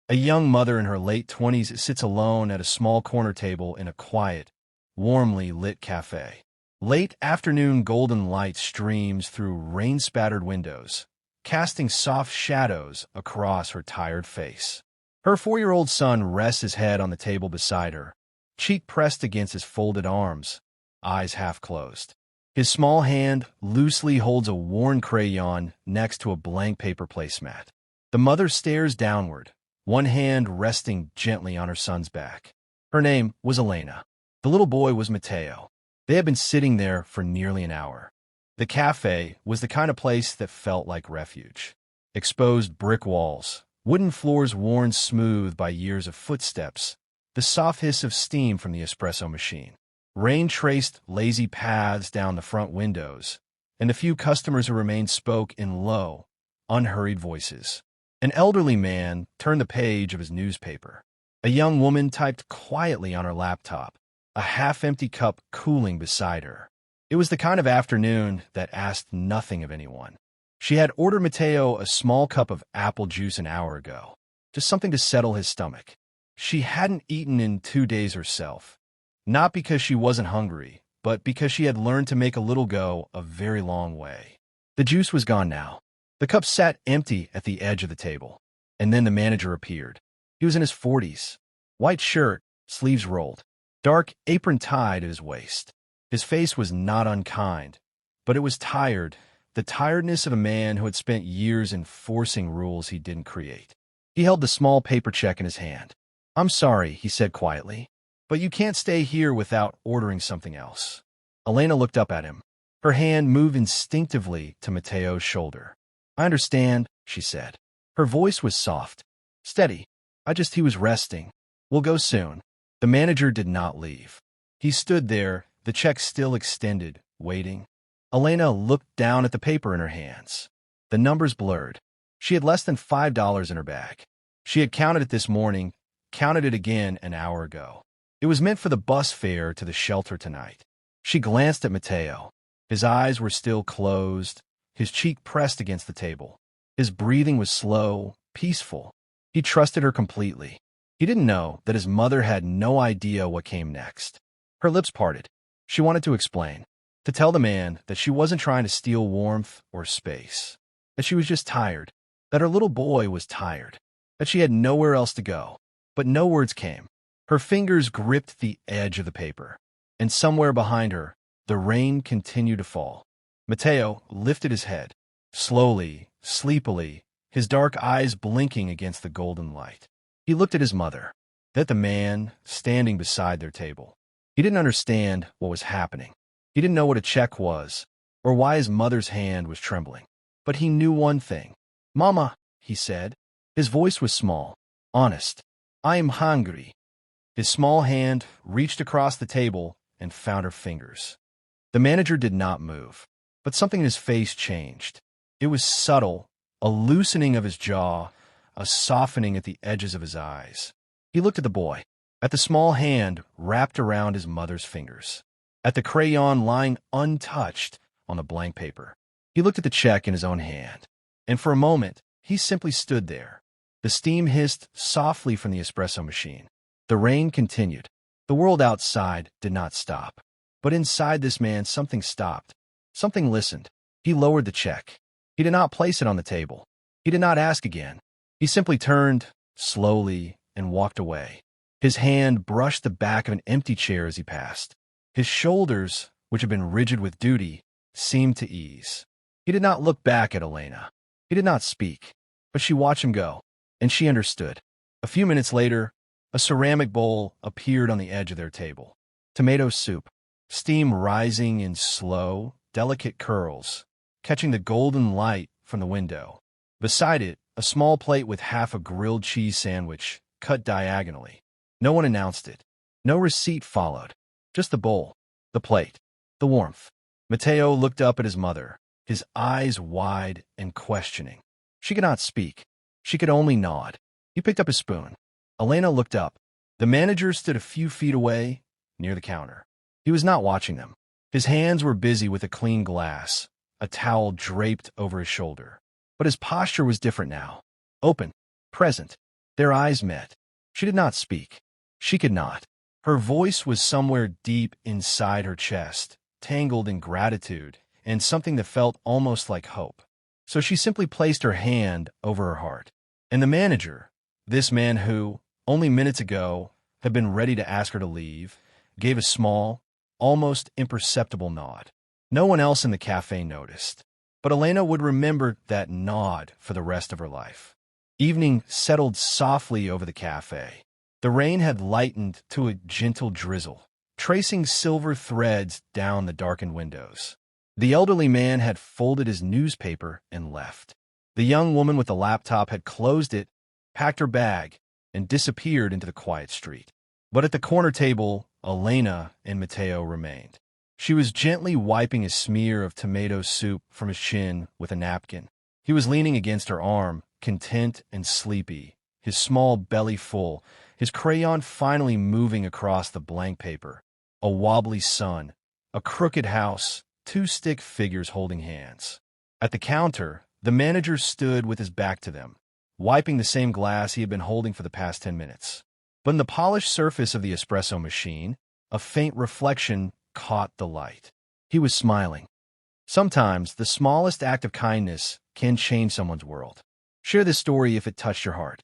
A young mother in her late 20s sits alone at a small corner table in a quiet, warmly lit cafe. Late afternoon golden light streams through rain-spattered windows, casting soft shadows across her tired face. Her 4-year-old son rests his head on the table beside her, cheek pressed against his folded arms, eyes half closed. His small hand loosely holds a worn crayon next to a blank paper placemat. The mother stares downward, one hand resting gently on her son's back. Her name was Elena. The little boy was Mateo. They had been sitting there for nearly an hour. The cafe was the kind of place that felt like refuge. Exposed brick walls, wooden floors worn smooth by years of footsteps, the soft hiss of steam from the espresso machine. Rain traced lazy paths down the front windows, and the few customers who remained spoke in low, unhurried voices. An elderly man turned the page of his newspaper. A young woman typed quietly on her laptop, a half-empty cup cooling beside her. It was the kind of afternoon that asked nothing of anyone. She had ordered Mateo a small cup of apple juice an hour ago, just something to settle his stomach. She hadn't eaten in 2 days herself, not because she wasn't hungry, but because she had learned to make a little go a very long way. The juice was gone now. The cup sat empty at the edge of the table, and then the manager appeared. He was in his 40s, white shirt, sleeves rolled, dark apron tied at his waist. His face was not unkind, but it was tired, the tiredness of a man who had spent years enforcing rules he didn't create. He held the small paper check in his hand. "I'm sorry," he said quietly, "but you can't stay here without ordering something else." Elena looked up at him. Her hand moved instinctively to Mateo's shoulder. "I understand," she said. Her voice was soft, steady. He was resting. "We'll go soon." The manager did not leave. He stood there, the check still extended, waiting. Elena looked down at the paper in her hands. The numbers blurred. She had less than $5 in her bag. She had counted it this morning, counted it again an hour ago. It was meant for the bus fare to the shelter tonight. She glanced at Mateo. His eyes were still closed, his cheek pressed against the table. His breathing was slow, peaceful. He trusted her completely. He didn't know that his mother had no idea what came next. Her lips parted. She wanted to explain, to tell the man that she wasn't trying to steal warmth or space, that she was just tired, that her little boy was tired, that she had nowhere else to go. But no words came. Her fingers gripped the edge of the paper, and somewhere behind her, the rain continued to fall. Mateo lifted his head, slowly, sleepily, his dark eyes blinking against the golden light. He looked at his mother, then at the man standing beside their table. He didn't understand what was happening. He didn't know what a check was, or why his mother's hand was trembling. But he knew one thing. "Mama," he said. His voice was small, honest. "I am hungry." His small hand reached across the table and found her fingers. The manager did not move, but something in his face changed. It was subtle, a loosening of his jaw, a softening at the edges of his eyes. He looked at the boy, at the small hand wrapped around his mother's fingers, at the crayon lying untouched on the blank paper. He looked at the check in his own hand, and for a moment, he simply stood there. The steam hissed softly from the espresso machine. The rain continued. The world outside did not stop. But inside this man, something stopped. Something listened. He lowered the check. He did not place it on the table. He did not ask again. He simply turned, slowly, and walked away. His hand brushed the back of an empty chair as he passed. His shoulders, which had been rigid with duty, seemed to ease. He did not look back at Elena. He did not speak. But she watched him go, and she understood. A few minutes later, a ceramic bowl appeared on the edge of their table. Tomato soup, steam rising in slow, delicate curls, catching the golden light from the window. Beside it, a small plate with half a grilled cheese sandwich, cut diagonally. No one announced it. No receipt followed. Just the bowl, the plate, the warmth. Mateo looked up at his mother, his eyes wide and questioning. She could not speak. She could only nod. He picked up his spoon. Elena looked up. The manager stood a few feet away, near the counter. He was not watching them. His hands were busy with a clean glass, a towel draped over his shoulder. But his posture was different now. Open, present. Their eyes met. She did not speak. She could not. Her voice was somewhere deep inside her chest, tangled in gratitude and something that felt almost like hope. So she simply placed her hand over her heart. And the manager, this man who, only minutes ago, had been ready to ask her to leave, gave a small, almost imperceptible nod. No one else in the cafe noticed, but Elena would remember that nod for the rest of her life. Evening settled softly over the cafe. The rain had lightened to a gentle drizzle, tracing silver threads down the darkened windows. The elderly man had folded his newspaper and left. The young woman with the laptop had closed it, packed her bag, and disappeared into the quiet street. But at the corner table, Elena and Mateo remained. She was gently wiping a smear of tomato soup from his chin with a napkin. He was leaning against her arm, content and sleepy, his small belly full, his crayon finally moving across the blank paper. A wobbly sun, a crooked house, two stick figures holding hands. At the counter, the manager stood with his back to them, wiping the same glass he had been holding for the past 10 minutes. But in the polished surface of the espresso machine, a faint reflection caught the light. He was smiling. Sometimes, the smallest act of kindness can change someone's world. Share this story if it touched your heart.